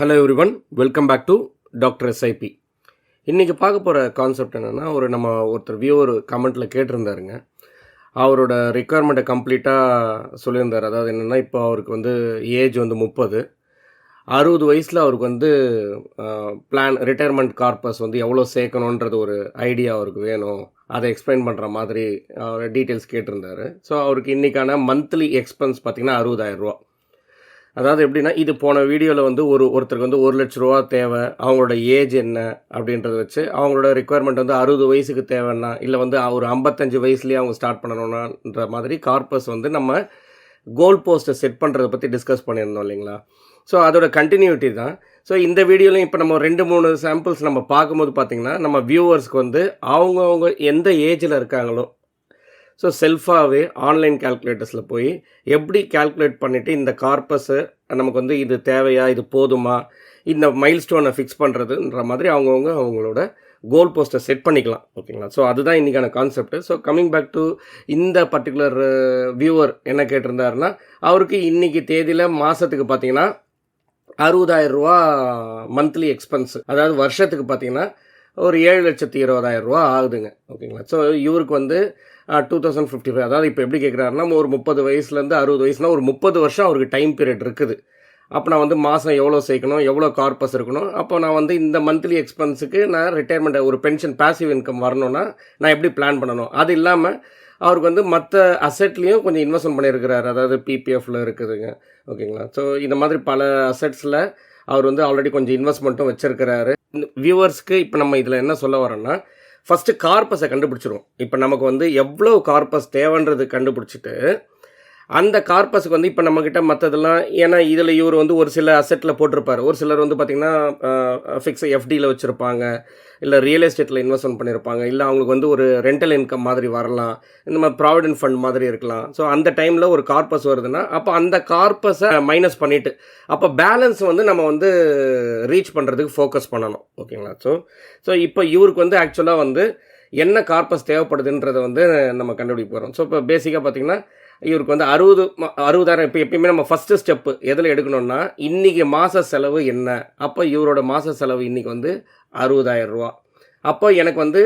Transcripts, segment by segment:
Hello everyone, welcome back to doctor SIP. இன்றைக்கி பார்க்க போகிற கான்செப்ட் என்னென்னா, ஒருத்தர் வியூவர் கமெண்ட்டில் கேட்டிருந்தாருங்க. அவரோட ரிக்குவயர்மெண்ட்டை கம்ப்ளீட்டாக சொல்லியிருந்தார். அதாவது என்னென்னா, இப்போ அவருக்கு ஏஜ் 30, 60 வயசில் அவருக்கு ரிட்டையர்மெண்ட் கார்பஸ் எவ்வளோ சேர்க்கணுன்றது ஒரு ஐடியா அவருக்கு வேணும். அதை எக்ஸ்பிளைன் பண்ணுற மாதிரி டீட்டெயில்ஸ் கேட்டிருந்தார். ஸோ அவருக்கு இன்றைக்கான மந்த்லி எக்ஸ்பென்ஸ் பார்த்திங்கன்னா 60,000 ரூபா. அதாவது எப்படின்னா, இது போன வீடியோவில் ஒருத்தருக்கு 1 லட்ச ரூபா தேவை, அவங்களோட ஏஜ் என்ன அப்படின்றத வச்சு அவங்களோட ரிக்குவயர்மெண்ட் 60 வயசுக்கு தேவைன்னா, இல்லை ஒரு 55 வயசுலேயே அவங்க ஸ்டார்ட் பண்ணணும்ன்ற மாதிரி கார்பஸ் நம்ம கோல் போஸ்ட்டை செட் பண்ணுறதை பற்றி டிஸ்கஸ் பண்ணியிருந்தோம் இல்லைங்களா? ஸோ அதோட கண்டினியூட்டி தான். ஸோ இந்த வீடியோலையும் இப்போ நம்ம 2-3 சாம்பிள்ஸ் நம்ம பார்க்கும்போது பார்த்திங்கன்னா, நம்ம வியூவர்ஸ்க்கு அவங்கவுங்க எந்த ஏஜில் இருக்காங்களோ, ஸோ செல்ஃபாகவே ஆன்லைன் கேல்குலேட்டர்ஸில் போய் எப்படி கேல்குலேட் பண்ணிவிட்டு இந்த கார்பஸை நமக்கு இது தேவையா, இது போதுமா, இந்த மைல் ஸ்டோனை ஃபிக்ஸ் பண்ணுறதுன்ற மாதிரி அவங்களோட கோல் போஸ்ட்டை செட் பண்ணிக்கலாம். ஓகேங்களா? ஸோ அதுதான் இன்றைக்கான concept. So coming back to இந்த பர்டிகுலர் வியூவர் என்ன கேட்டிருந்தாருன்னா, அவருக்கு இன்றைக்கி தேதியில் மாதத்துக்கு பார்த்திங்கன்னா 60,000 ரூபா மந்த்லி எக்ஸ்பென்ஸ், அதாவது வருஷத்துக்கு பார்த்திங்கன்னா ஒரு 7,20,000 ரூபா ஆகுதுங்க. ஓகேங்களா? ஸோ இவருக்கு 2055, அதாவது இப்போ எப்படி கேட்குறாருன்னா, ஒரு 30 வயசுலேருந்து 60 வயசுனா ஒரு 30 வருஷம் அவருக்கு டைம் பீரியட் இருக்குது. அப்போ நான் மாதம் எவ்வளோ சேர்க்கணும், எவ்வளோ கார்பஸ் இருக்கணும், அப்போ நான் இந்த மந்த்லி எக்ஸ்பென்ஸுக்கு நான் ரிட்டையர்மெண்ட் ஒரு பென்ஷன் பேசிவ் இன்கம் வரணும்னா நான் எப்படி பிளான் பண்ணணும். அது இல்லாமல் அவருக்கு மற்ற அசெட்லேயும் கொஞ்சம் இன்வெஸ்ட்மெண்ட் பண்ணியிருக்கிறாரு. அதாவது பிபிஎஃப்பில் இருக்குதுங்க. ஓகேங்களா? ஸோ இந்த மாதிரி பல அசெட்ஸில் அவர் ஆல்ரெடி கொஞ்சம் இன்வெஸ்ட்மெண்ட்டும் வச்சுருக்கிறாரு. வியூவர்ஸ்க்கு இப்போ நம்ம இதில் என்ன சொல்ல வரோன்னா, ஃபஸ்ட்டு கார்பஸை கண்டுபிடிச்சிருவோம். இப்போ நமக்கு எவ்வளோ கார்பஸ் தேவைன்றது கண்டுபிடிச்சிட்டு, அந்த கார்பஸுக்கு இப்போ நம்மக்கிட்ட மற்றதெல்லாம், ஏன்னா இதில் இவர் ஒரு சில அசெட்டில் போட்டிருப்பார். ஒரு சிலர் பார்த்திங்கன்னா ஃபிக்ஸ் எஃப்டியில் வச்சுருப்பாங்க, இல்லை ரியல் எஸ்டேட்டில் இன்வெஸ்ட்மெண்ட் பண்ணியிருப்பாங்க, இல்லை அவங்களுக்கு ஒரு ரெண்டல் இன்கம் மாதிரி வரலாம், இந்த மாதிரி ப்ராவிடென்ட் ஃபண்ட் மாதிரி இருக்கலாம். ஸோ அந்த டைமில் ஒரு கார்பஸ் வருதுன்னா, அப்போ அந்த கார்பஸை மைனஸ் பண்ணிவிட்டு அப்போ பேலன்ஸ் நம்ம ரீச் பண்ணுறதுக்கு ஃபோக்கஸ் பண்ணணும். ஓகேங்களா? ஸோ இப்போ இவருக்கு ஆக்சுவலாக என்ன கார்பஸ் தேவைப்படுதுன்றதை நம்ம கண்டுபிடிக்க போகிறோம். ஸோ இப்போ பேசிக்காக பார்த்திங்கன்னா, இவருக்கு 60,000. இப்போ எப்பயுமே நம்ம ஃபஸ்ட்டு ஸ்டெப்பு எதில் எடுக்கணும்னா, இன்றைக்கி மாத செலவு என்ன, அப்போ இவரோட மாத செலவு இன்றைக்கி 60,000 ரூபா. அப்போ எனக்கு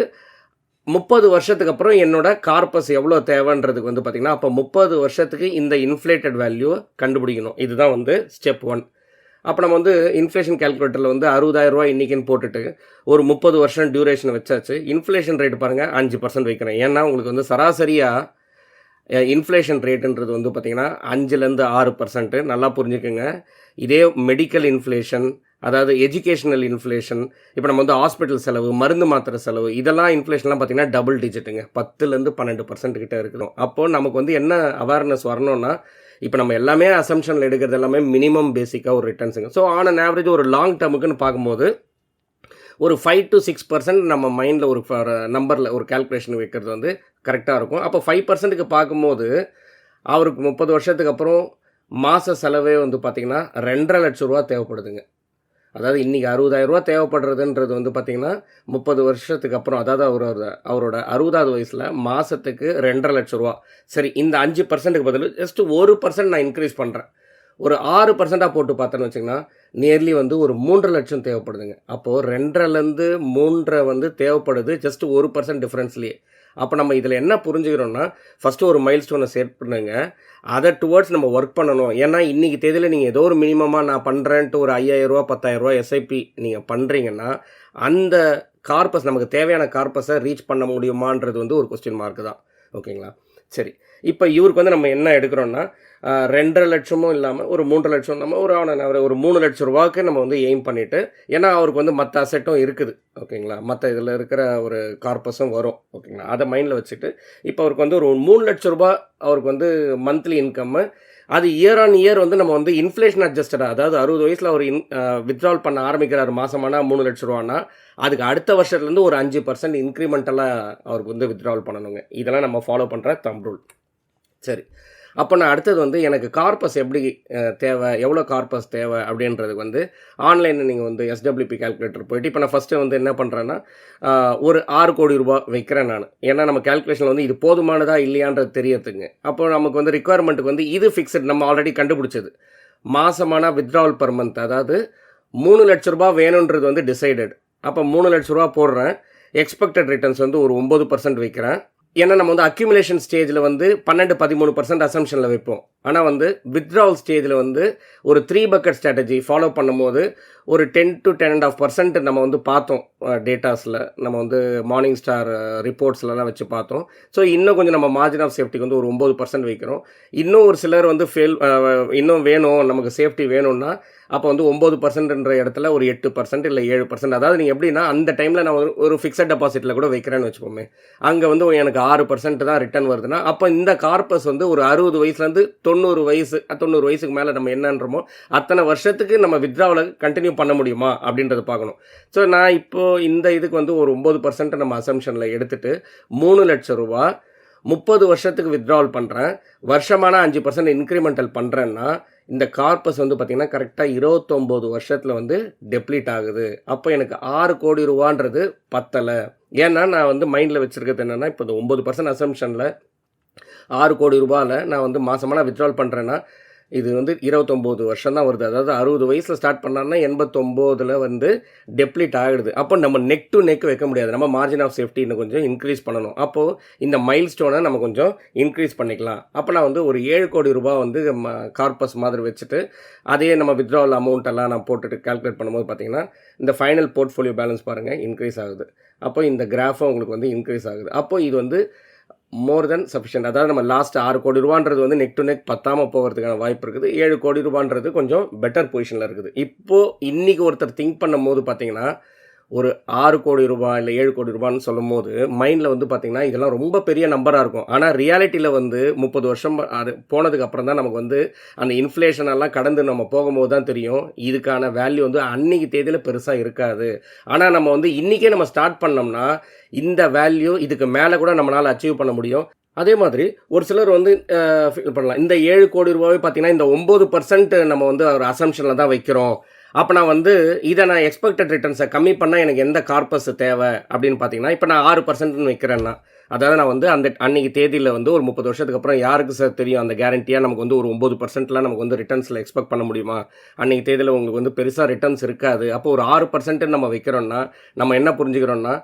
30 வருஷத்துக்கு அப்புறம் என்னோட கார்பஸ் எவ்வளோ தேவைன்றதுக்கு பார்த்திங்கன்னா, அப்போ 30 வருஷத்துக்கு இந்த இன்ஃப்ளேட்டட் வேல்யூவை கண்டுபிடிக்கணும். இதுதான் ஸ்டெப் 1. அப்போ நம்ம இன்ஃப்ளேஷன் கேல்குலேட்டரில் 60,000 ரூபா இன்றைக்கின்னு போட்டுட்டு ஒரு 30 வருஷம் டியூரேஷன் வச்சாச்சு. இன்ஃப்ளேஷன் ரேட் பாருங்கள், 5% வைக்கிறேன். ஏன்னா உங்களுக்கு சராசரியாக இன்ஃப்ளேஷன் ரேட்டுன்றது பார்த்திங்கன்னா 5லேருந்து 6%. நல்லா புரிஞ்சுக்கோங்க. இதே மெடிக்கல் இன்ஃப்ளேஷன், அதாவது எஜுகேஷனல் இன்ஃப்ளேஷன், இப்போ நம்ம ஹாஸ்பிட்டல் செலவு, மருந்து மாத்திரை செலவு, இதெல்லாம் இன்ஃப்ளேஷன்லாம் பார்த்திங்கன்னா டபுள் டிஜிட்டுங்க, 10லேருந்து 12% கிட்ட இருக்குது. அப்போது நமக்கு என்ன அவேர்னஸ் வரணும்னா, இப்போ நம்ம எல்லாமே அசம்ஷனில் எடுக்கிறது எல்லாமே மினிமம் பேசிக்காக ஒரு ரிட்டர்ன்ஸுங்க. ஸோ ஆன் அன் ஆவரேஜ் ஒரு லாங் டேர்முக்குன்னு பார்க்கும்போது ஒரு 5 to 6% நம்ம மைண்டில் ஒரு நம்பரில் ஒரு கேல்குலேஷன் வைக்கிறது கரெக்டாக இருக்கும். அப்போ 5%க்கு பார்க்கும்போது அவருக்கு 30 வருஷத்துக்கு அப்புறம் மாத செலவே பார்த்திங்கன்னா 2.5 லட்ச ரூபா தேவைப்படுதுங்க. அதாவது இன்றைக்கி 60,000 ரூபா தேவைப்படுறதுன்றது பார்த்திங்கன்னா 30 வருஷத்துக்கு அப்புறம், அதாவது அவரோட 60வது வயசில் மாதத்துக்கு 2.5 லட்ச ரூபா. சரி, இந்த 5%க்கு பதில் ஜஸ்ட் 1% நான் இன்க்ரீஸ் பண்ணுறேன். ஒரு 6% போட்டு பார்த்தேன்னு வச்சிங்கன்னா, நியர்லி ஒரு 3 லட்சம் தேவைப்படுதுங்க. அப்போது 2.5லேருந்து 3 தேவைப்படுது, ஜஸ்ட் 1% டிஃப்ரென்ஸ்லேயே. அப்போ நம்ம இதில் என்ன புரிஞ்சுக்கிறோன்னா, ஃபஸ்ட்டு ஒரு மைல் ஸ்டோனை செட் பண்ணுங்க, அதை டுவர்ட்ஸ் நம்ம ஒர்க் பண்ணணும். ஏன்னா இன்றைக்கி தேதியில் நீங்கள் ஏதோ ஒரு மினிமமாக நான் பண்ணுறேன்ட்டு ஒரு 5,000 ரூபா 10,000 ரூபா எஸ்ஐபி நீங்கள் பண்ணுறீங்கன்னா, அந்த கார்பஸ் நமக்கு தேவையான கார்பஸை ரீச் பண்ண முடியுமான்றது ஒரு கொஸ்டின் மார்க்கு தான். ஓகேங்களா? சரி, இப்போ இவருக்கு நம்ம என்ன எடுக்கிறோன்னா, 2.5 லட்சமும் இல்லாமல் ஒரு 3 லட்சம் இல்லாமல் ஒரு 3 லட்ச ரூபாய்க்கு நம்ம எய்ம் பண்ணிவிட்டு, ஏன்னா அவருக்கு மற்ற அசெட்டும் இருக்குது. ஓகேங்களா? மற்ற இதில் இருக்கிற ஒரு கார்பஸும் வரும். ஓகேங்களா? அதை மைண்டில் வச்சுட்டு இப்போ அவருக்கு ஒரு 3 லட்ச ரூபா அவருக்கு மந்த்லி இன்கம்மு, அது இயர் ஆன் இயர் நம்ம இன்ஃப்ளேஷன் அட்ஜஸ்டடாக, அதாவது 60 வயசில் அவர் வித்ட்ரால் பண்ண ஆரம்பிக்கிறார் மாதமானா 3 லட்ச ரூபானா, அதுக்கு அடுத்த வருஷத்துலேருந்து ஒரு 5% இன்க்ரிமெண்டலாக அவருக்கு வித்ட்ரால் பண்ணணுங்க. இதெல்லாம் நம்ம ஃபாலோ பண்ணுற தம்ப் ரூல். சரி, அப்போ நான் அடுத்தது எனக்கு கார்பஸ் எப்படி தேவை, எவ்வளோ கார்பஸ் தேவை அப்படின்றதுக்கு ஆன்லைனில் நீங்கள் எஸ்டபிள்யூபி கேல்குலேட்டர் போய்ட்டு, இப்போ நான் ஃபஸ்ட்டு என்ன பண்ணுறேன்னா, ஒரு 6 கோடி ரூபா வைக்கிறேன் நான். ஏன்னா நம்ம கேல்குலேஷனில் இது போதுமானதா இல்லையான்றது தெரியறதுங்க. அப்போ நமக்கு ரிக்குவயர்மெண்ட்டுக்கு இது ஃபிக்ஸட், நம்ம ஆல்ரெடி கண்டுபிடிச்சது. மாதமான வித்ட்ராவல் பர் மந்த், அதாவது ரூ. 3,00,000 வேணுன்றது வந்து டிசைடட். அப்போ ரூ. 3,00,000 போடுறேன். எக்ஸ்பெக்டட் ரிட்டர்ன்ஸ் வந்து ஒரு 9% வைக்கிறேன். ஏன்னா நம்ம வந்து அக்யூமுலேஷன் ஸ்டேஜில் வந்து 12-13% அசம்ஷனில் வைப்போம். ஆனால் வந்து வித்ட்ராவல் ஸ்டேஜில் வந்து ஒரு 3 பக்கெட் ஸ்ட்ராட்டஜி ஃபாலோ பண்ணும்போது ஒரு 10 to 10.5% நம்ம வந்து பார்த்தோம் டேட்டாஸில். நம்ம வந்து மார்னிங் ஸ்டார் ரிப்போர்ட்ஸ்லாம் வச்சு பார்த்தோம். ஸோ இன்னும் கொஞ்சம் நம்ம மார்ஜின் ஆஃப் சேஃப்டிக்கு வந்து ஒரு 9% வைக்கிறோம். இன்னும் ஒரு சிலர் வந்து இன்னும் வேணும், நமக்கு சேஃப்டி வேணும்னா அப்போ வந்து 9%ன்ற இடத்துல ஒரு 8% இல்லை 7%. அதாவது நீங்கள் எப்படின்னா அந்த டைமில் நான் ஒரு ஃபிக்ஸட் டெபாசிட்டில் கூட வைக்கிறேன்னு வச்சுக்கோமே, அங்கே வந்து எனக்கு 6% தான் ரிட்டர்ன் வருதுன்னா அப்போ இந்த கார்பஸ் வந்து ஒரு 60 வயசுலேருந்து 90 வயசுக்கு மேலே நம்ம என்னன்றமோ அத்தனை வருஷத்துக்கு நம்ம வித்ட்ராவில் கண்டினியூ பண்ண முடியுமா அப்படின்றத பார்க்கணும். ஸோ நான் இப்போது இந்த இதுக்கு வந்து ஒரு 9% நம்ம அசம்ஷனில் எடுத்துகிட்டு ரூ. 3,00,000 30 வருஷத்துக்கு வித்ட்ராவல் பண்ணுறேன். வருஷமான 5% இன்க்ரிமெண்டல் பண்ணுறேன்னா இந்த கார்பஸ் வந்து பார்த்திங்கன்னா கரெக்டாக 29 வருஷத்தில் வந்து டெப்ளீட் ஆகுது. அப்போ எனக்கு 6 கோடி ரூபான்றது பத்தலை. ஏன்னா நான் வந்து மைண்டில் வச்சுருக்கிறது என்னென்னா, இப்போ இந்த 9% அசம்ஷனில் 6 கோடி ரூபாயில் நான் வந்து மாதமான வித்ட்ராவல் பண்ணுறேன்னா இது வந்து 29 வருஷம் தான் வருது. அதாவது 60 வயசில் ஸ்டார்ட் பண்ணார்னா 89 வந்து டெப்ளீட் ஆகிடுது. அப்போ நம்ம நெக் டு நெக் வைக்க முடியாது. நம்ம மார்ஜின் ஆஃப் சேஃப்டி இன்னும் கொஞ்சம் இன்க்ரீஸ் பண்ணணும். அப்போது இந்த மைல் ஸ்டோனை நம்ம கொஞ்சம் இன்க்ரீஸ் பண்ணிக்கலாம். அப்போ நான் வந்து ஒரு 7 கோடி ரூபா வந்து கார்பஸ் மாதிரி வச்சுட்டு அதையே நம்ம வித்ட்ராவல் அமௌண்ட்டெல்லாம் நான் போட்டுட்டு கால்குலேட் பண்ணும்போது பார்த்திங்கன்னா இந்த ஃபைனல் போர்ட்ஃபோலியோ பேலன்ஸ் பாருங்கள் இன்க்ரீஸ் ஆகுது. அப்போ இந்த கிராஃபும் உங்களுக்கு வந்து இன்க்ரீஸ் ஆகுது. அப்போது இது வந்து மோர் தென் சஃபிஷியன்ட். அதாவது நம்ம லாஸ்ட் 6 கோடி ரூபான்றது வந்து நெக் டு நெக் பத்தாமல் போகிறதுக்கான வாய்ப்பு இருக்குது. 7 கோடி ரூபான்றது கொஞ்சம் பெட்டர் பொசிஷனில் இருக்குது. இப்போது இன்றைக்கி ஒருத்தர் திங்க் பண்ணும் போது பார்த்தீங்கன்னா ஒரு 6 கோடி ரூபாய் இல்லை 7 கோடி ரூபான்னு சொல்லும் போது மைண்டில் வந்து பார்த்திங்கன்னா இதெல்லாம் ரொம்ப பெரிய நம்பராக இருக்கும். ஆனால் ரியாலிட்டியில் வந்து 30 வருஷம் அது போனதுக்கு அப்புறம் தான் நமக்கு வந்து அந்த இன்ஃப்ளேஷனெல்லாம் கடந்து நம்ம போகும்போது தான் தெரியும் இதுக்கான வேல்யூ வந்து அன்றைக்கி தேதியில் பெருசாக இருக்காது. ஆனால் நம்ம வந்து இன்றைக்கே நம்ம ஸ்டார்ட் பண்ணோம்னா இந்த வேல்யூ இதுக்கு மேலே கூட நம்மளால் அச்சீவ் பண்ண முடியும். அதே மாதிரி ஒரு சிலர் வந்து ஃபீல் பண்ணலாம், இந்த 7 கோடி ரூபாவே பார்த்திங்கன்னா இந்த 9% நம்ம வந்து ஒரு அசம்ஷனில் தான் வைக்கிறோம். அப்போ நான் வந்து இதை நான் எக்ஸ்பெக்டட் ரிட்டர்ன்ஸை கம்மி பண்ணால் எனக்கு எந்த கார்பஸ் தேவை அப்படின்னு பார்த்தீங்கன்னா, இப்போ நான் 6% வைக்கிறேன்னா, அதாவது நான் வந்து அந்த அன்றைக்கி தேதியில் வந்து ஒரு 30 வருஷத்துக்கு அப்புறம் யாருக்கு சார் தெரியும் அந்த கேரண்டியாக நமக்கு வந்து ஒரு 9%லாம் நமக்கு வந்து ரிட்டர்ன்ஸில் எக்ஸ்பெக்ட் பண்ண முடியுமா? அன்றைக்கி தேதியில் உங்களுக்கு வந்து பெருசாக ரிட்டர்ன்ஸ் இருக்காது. அப்போ ஒரு 6% நம்ம வைக்கிறோன்னா நம்ம என்ன புரிஞ்சுக்கிறோன்னா,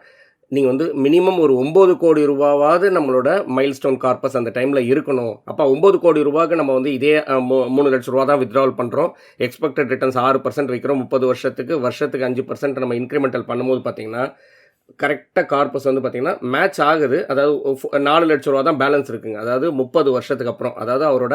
நீங்கள் வந்து மினிமம் ஒரு 9 கோடி ரூபாவாவது நம்மளோட மைல்ஸ்டோன் கார்பஸ் அந்த டைமில் இருக்கணும். அப்போ 9 கோடி ரூபாய்க்கு நம்ம வந்து இதே 3,00,000 ரூபா தான் வித்ட்ராவல் பண்ணுறோம். எக்ஸ்பெக்டட் ரிட்டர்ன்ஸ் 6% வைக்கிறோம். 30 வருஷத்துக்கு 5% நம்ம இன்க்ரிமெண்டல் பண்ணும்போது பார்த்திங்கன்னா கரெக்டாக கார்பஸ் வந்து பார்த்திங்கன்னா மேட்ச் ஆகுது. அதாவது 4,00,000 ரூபா தான் பேலன்ஸ் இருக்குங்க. அதாவது 30 வருஷத்துக்கு அப்புறம், அதாவது அவரோட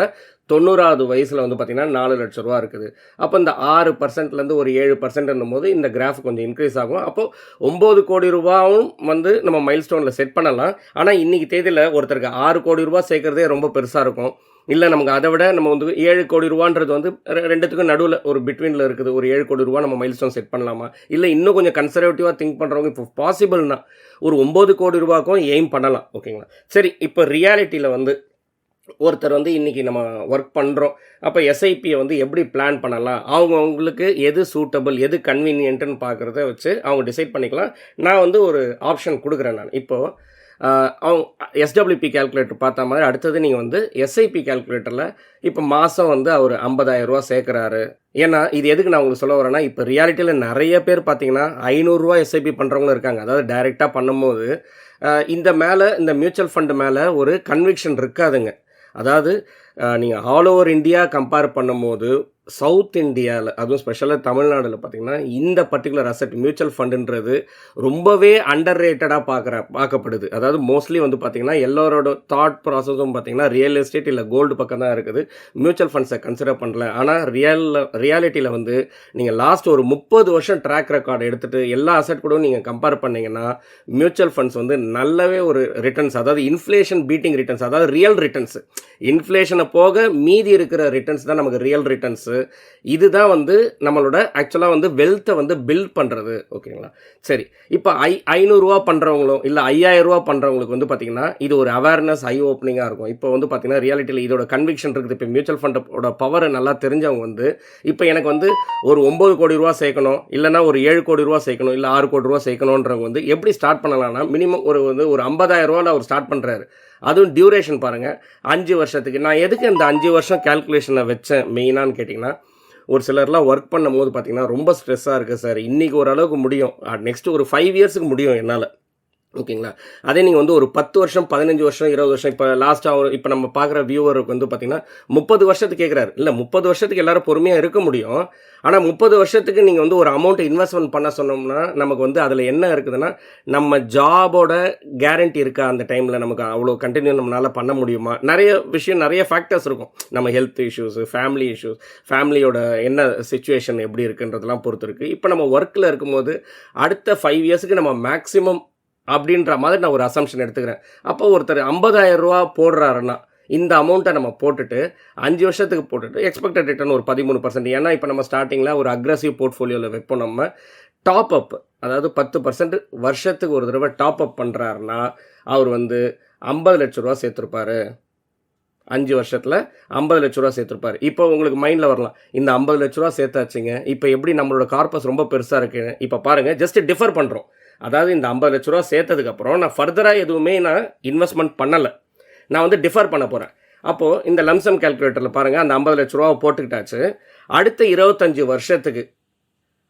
90வது வயசில் வந்து பார்த்திங்கன்னா 4,00,000 ரூபா இருக்குது. அப்போ இந்த 6%லேருந்து ஒரு 7% போது இந்த கிராஃப் கொஞ்சம் இன்க்ரீஸ் ஆகும். அப்போது 9 கோடி ரூபாவும் வந்து நம்ம மைல் ஸ்டோனில் செட் பண்ணலாம். ஆனால் இன்றைக்கி தேதியில் ஒருத்தருக்கு 6 கோடி ரூபா சேர்க்குறதே ரொம்ப பெருசாக இருக்கும். இல்லை நமக்கு அதை விட நம்ம வந்து 7 கோடி ரூபான்றது வந்து ரெண்டுத்துக்கும் நடுவில் ஒரு பிட்வீனில் இருக்குது. ஒரு 7 கோடி ரூபா நம்ம மைல் ஸ்டோன் செட் பண்ணலாமா? இல்லை இன்னும் கொஞ்சம் கன்சர்வேட்டிவாக திங்க் பண்ணுறவங்க இப்போ பாசிபிள்னா ஒரு 9 கோடி ரூபாய்க்கும் எய்ம் பண்ணலாம். ஓகேங்களா? சரி, இப்போ ரியாலிட்டியில் வந்து ஒருத்தர் வந்து இன்றைக்கி நம்ம ஒர்க் பண்ணுறோம். அப்போ எஸ்ஐபியை வந்து எப்படி பிளான் பண்ணலாம், அவங்களுக்கு எது சூட்டபிள் எது கன்வீனியன்ட்டுன்னு பார்க்குறத வச்சு அவங்க டிசைட் பண்ணிக்கலாம். நான் வந்து ஒரு ஆப்ஷன் கொடுக்குறேன். நான் இப்போது அவங்க எஸ்டபிள்யூபி கேல்குலேட்டர் பார்த்த மாதிரி அடுத்தது நீங்கள் வந்து எஸ்ஐபி கேல்குலேட்டரில் இப்போ மாதம் வந்து அவர் 50,000 ரூபா சேர்க்குறாரு. ஏன்னா இது எதுக்கு நான் உங்களுக்கு சொல்ல வரேன்னா, இப்போ ரியாலிட்டியில் நிறைய பேர் பார்த்தீங்கன்னா 500 ரூபா எஸ்ஐபி பண்ணுறவங்களும் இருக்காங்க. அதாவது டைரெக்டாக பண்ணும்போது இந்த மியூச்சுவல் ஃபண்டு மேலே ஒரு கன்விக்ஷன் இருக்காதுங்க. அதாவது நீங்கள் ஆல் ஓவர் இந்தியா கம்பேர் பண்ணும்போது சவுத் இந்தியாவில், அதுவும் ஸ்பெஷலாக தமிழ்நாட்டில் பார்த்திங்கன்னா இந்த பர்டிகுலர் அசெட் மியூச்சுவல் ஃபண்டுன்றது ரொம்பவே அண்டர் ரேட்டடாக பார்க்கப்படுது. அதாவது மோஸ்ட்லி வந்து பார்த்திங்கன்னா எல்லோரோட தாட் ப்ராசஸும் பார்த்திங்கன்னா ரியல் எஸ்டேட் இல்லை கோல்டு பக்கம் தான் இருக்குது. மியூச்சுவல் ஃபண்ட்ஸை கன்சிடர் பண்ணல. ஆனால் ரியாலிட்டியில் வந்து நீங்கள் லாஸ்ட் ஒரு 30 வருஷம் ட்ராக் ரெக்கார்டு எடுத்துகிட்டு எல்லா அசெட் கூட நீங்கள் கம்பேர் பண்ணிங்கன்னா மியூச்சுவல் ஃபண்ட்ஸ் வந்து நல்லாவே ஒரு ரிட்டர்ன்ஸ், அதாவது இன்ஃப்ளேஷன் பீட்டிங் ரிட்டர்ன்ஸ், அதாவது ரியல் ரிட்டர்ன்ஸ், இன்ஃப்ளேஷனை போக மீதி இருக்கிற ரிட்டர்ன்ஸ் தான் நமக்கு ரியல் ரிட்டர்ன்ஸ். இதுதான் வந்து நம்மளோட ஆக்சுவலாக வந்து வெல்த்தை வந்து பில்ட் பண்ணுறது. ஓகேங்களா? சரி, இப்போ 500 ரூபா பண்ணுறவங்களும் இல்லை 5,000 ரூபா பண்ணுறவங்களுக்கு வந்து பார்த்திங்கன்னா இது ஒரு அவேர்னஸ் ஐ ஓப்பனிங்காக இருக்கும். இப்போ வந்து பார்த்திங்கன்னா ரியாலிட்டியில் இதோட கன்விக்ஷன் இருக்குது. இப்போ மியூச்சுவல் ஃபண்டோட பவரை நல்லா தெரிஞ்சவங்க வந்து இப்போ எனக்கு வந்து ஒரு 9 கோடி ரூபா சேர்க்கணும், இல்லைனா ஒரு 7 கோடி ரூபா சேர்க்கணும், இல்லை 6 கோடி ரூபா சேர்க்கணுன்றவங்க வந்து எப்படி ஸ்டார்ட் பண்ணலாம்னா மினிமம் ஒரு 50,000 ரூபாவில் அவர் ஸ்டார்ட் பண்ணுறாரு. அதுவும் டியூரேஷன் பாருங்கள் 5 வருஷத்துக்கு. நான் எதுக்கு இந்த 5 வருஷம் கேல்குலேஷனை வச்சேன் மெயினான்னு கேட்டிங்கன்னா, ஒரு சிலர்லாம் ஒர்க் பண்ணும்போது பார்த்தீங்கன்னா ரொம்ப ஸ்ட்ரெஸ்ஸாக இருக்குது சார், இன்றைக்கி ஓரளவுக்கு முடியும், நெக்ஸ்ட்டு ஒரு 5 இயர்ஸுக்கு முடியும் என்னால். ஓகேங்களா? அதே நீங்கள் வந்து ஒரு 10 வருஷம் 15 வருஷம் 20 வருஷம் இப்போ லாஸ்ட்டாக இப்போ நம்ம பார்க்குற வியூவருக்கு வந்து பார்த்தீங்கன்னா 30 வருஷத்துக்கு கேட்குறாரு. இல்லை 30 வருஷத்துக்கு எல்லாரும் பொறுமையாக இருக்க முடியும். ஆனால் 30 வருஷத்துக்கு நீங்கள் வந்து ஒரு அமௌண்ட்டை இன்வெஸ்ட்மெண்ட் பண்ண சொன்னோம்னா நமக்கு வந்து அதில் என்ன இருக்குதுன்னா, நம்ம ஜாபோட கேரண்டி இருக்கா அந்த டைமில், நமக்கு அவ்வளோ கண்டினியூ நம்மளால் பண்ண முடியுமா, நிறைய விஷயம் நிறைய ஃபேக்டர்ஸ் இருக்கும். நம்ம ஹெல்த் இஷ்யூஸு, ஃபேமிலி இஷ்யூஸ், ஃபேமிலியோட என்ன சிச்சுவேஷன் எப்படி இருக்குன்றதெல்லாம் பொறுத்து இருக்குது. இப்போ நம்ம ஒர்க்கில் இருக்கும்போது அடுத்த 5 இயர்ஸுக்கு நம்ம மேக்ஸிமம் அப்படின்ற மாதிரி நான் ஒரு அசம்ஷன் எடுத்துக்கிறேன். அப்போ ஒருத்தர் 50,000 ரூபா போடுறாருன்னா இந்த அமௌண்ட்டை நம்ம போட்டுட்டு 5 வருஷத்துக்கு போட்டுட்டு எக்ஸ்பெக்டட் ரிட்டர்ன் ஒரு 13%. ஏன்னா இப்போ நம்ம ஸ்டார்டிங்கில் ஒரு அக்ரெசிவ் போர்ட்ஃபோலியோவில் வைப்போம். நம்ம டாப் அப், அதாவது 10% வருஷத்துக்கு ஒரு தடவை டாப் அப் பண்ணுறாருன்னா அவர் வந்து 50 லட்ச ரூபா சேர்த்துருப்பார். 5 வருஷத்தில் 50 லட்ச ரூபா சேர்த்துருப்பார். இப்போ உங்களுக்கு மைண்டில் வரலாம், இந்த 50 லட்ச ரூபா சேர்த்தாச்சுங்க, இப்போ எப்படி நம்மளோட கார்பஸ் ரொம்ப பெருசாக இருக்குன்னு. இப்போ பாருங்கள், ஜஸ்ட் டிஃபர் பண்ணுறோம். அதாவது இந்த 50 லட்ச ரூபா சேர்த்ததுக்கப்புறம் நான் ஃபர்தராக எதுவுமே நான் இன்வெஸ்ட்மெண்ட் பண்ணலை, நான் வந்து டிஃபர் பண்ண போகிறேன். அப்போது இந்த லம்சம் கேல்குலேட்டரில் பாருங்கள், அந்த 50 லட்ச ரூபாவை போட்டுக்கிட்டாச்சு. அடுத்த 25 வருஷத்துக்கு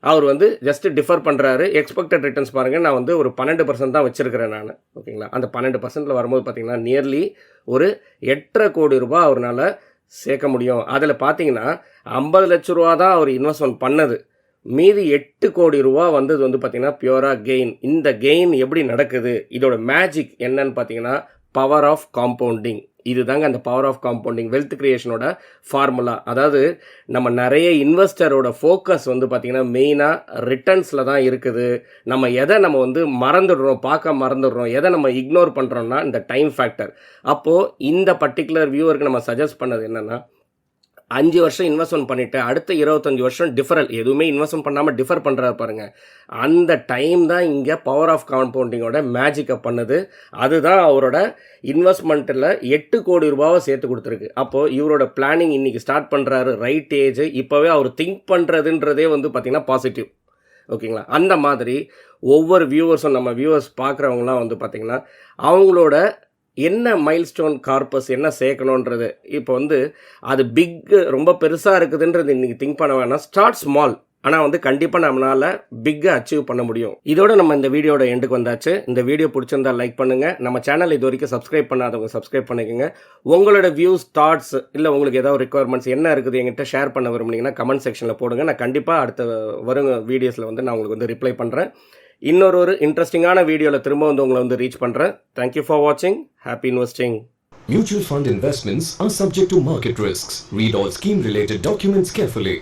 அவர் வந்து ஜஸ்ட் டிஃபர் பண்ணுறாரு. எக்ஸ்பெக்டட் ரிட்டர்ன்ஸ் பாருங்கள், நான் வந்து ஒரு 12% தான் வச்சுருக்கிறேன் நான். ஓகேங்களா? அந்த 12%ல் வரும்போது பார்த்தீங்கன்னா நியர்லி ஒரு 8.5 கோடி ரூபாய் அவரால் சேர்க்க முடியும். அதில் பார்த்தீங்கன்னா 50 லட்ச ரூபா தான் அவர் இன்வெஸ்ட்மெண்ட் பண்ணது, மீதி 8 கோடி ரூபா வந்தது வந்து பார்த்திங்கன்னா பியூராக கெயின். இந்த கெயின் எப்படி நடக்குது, இதோட மேஜிக் என்னன்னு பார்த்தீங்கன்னா பவர் ஆஃப் காம்பவுண்டிங். இதுதாங்க அந்த பவர் ஆஃப் காம்பவுண்டிங், வெல்த் கிரியேஷனோட ஃபார்முலா. அதாவது நம்ம நிறைய இன்வெஸ்டரோட ஃபோக்கஸ் வந்து பார்த்திங்கன்னா மெயினாக ரிட்டர்ன்ஸில் தான் இருக்குது. நம்ம எதை நம்ம வந்து மறந்துடுறோம், பார்க்க மறந்துடுறோம், எதை நம்ம இக்னோர் பண்ணுறோம்னா இந்த டைம் ஃபேக்டர். அப்போது இந்த பர்டிகுலர் வியூவருக்கு நம்ம சஜஸ்ட் பண்ணது என்னென்னா, 5 வருஷம் இன்வெஸ்ட்மெண்ட் பண்ணிவிட்டு அடுத்த 25 வருஷம் டிஃபரல், எதுவுமே இன்வெஸ்ட்மெண்ட் பண்ணாமல் டிஃபர் பண்ணுறாரு பாருங்கள். அந்த டைம் தான் இங்கே பவர் ஆஃப் காம்பவுண்டிங்கோட மேஜிக்கை பண்ணுது. அதுதான் அவரோட இன்வெஸ்ட்மெண்ட்டில் 8 கோடி ரூபாவை சேர்த்து கொடுத்துருக்கு. அப்போது இவரோட பிளானிங் இன்றைக்கி ஸ்டார்ட் பண்ணுறாரு, ரைட் ஏஜ். இப்போவே அவர் திங்க் பண்ணுறதுன்றதே வந்து பார்த்திங்கன்னா பாசிட்டிவ். ஓகேங்களா? அந்த மாதிரி ஒவ்வொரு வியூவர்ஸும், நம்ம வியூவர்ஸ் பார்க்குறவங்களாம் வந்து பார்த்திங்கன்னா அவங்களோட என்ன மைல்ஸ்டோன் கார்பஸ் என்ன சேர்க்கணுன்றது, இப்போ வந்து அது ரொம்ப பெருசாக இருக்குதுன்றது இன்றைக்கி திங்க் பண்ண வேணாம். ஸ்டார்ட் ஸ்மால், ஆனால் வந்து கண்டிப்பாக நம்மளால் பிக்கை அச்சீவ் பண்ண முடியும். இதோட நம்ம இந்த வீடியோட எண்டுக்கு வந்தாச்சு. இந்த வீடியோ பிடிச்சிருந்தால் லைக் பண்ணுங்கள். நம்ம சேனல் இது வரைக்கும் சப்ஸ்கிரைப் பண்ணாதவங்க சப்ஸ்கிரைப் பண்ணிக்கோங்க. உங்களோட வியூஸ், தாட்ஸ், இல்லை உங்களுக்கு ஏதாவது ரெக்குவயர்மெண்ட்ஸ் என்ன இருக்குது என்கிட்ட ஷேர் பண்ண விரும்புனீங்கன்னா கமெண்ட் செக்ஷனில் போடுங்க. நான் கண்டிப்பாக அடுத்த வரும் வீடியோஸில் வந்து நான் உங்களுக்கு வந்து ரிப்ளை பண்ணுறேன். இன்னொரு இன்ட்ரெஸ்டிங்கான வீடியோவில் திரும்ப வந்து உங்களை வந்து ரீச் பண்ணுறேன். தேங்க்யூ ஃபார் வாட்சிங். Happy investing. Mutual fund investments are subject to market risks. Read all scheme related documents carefully.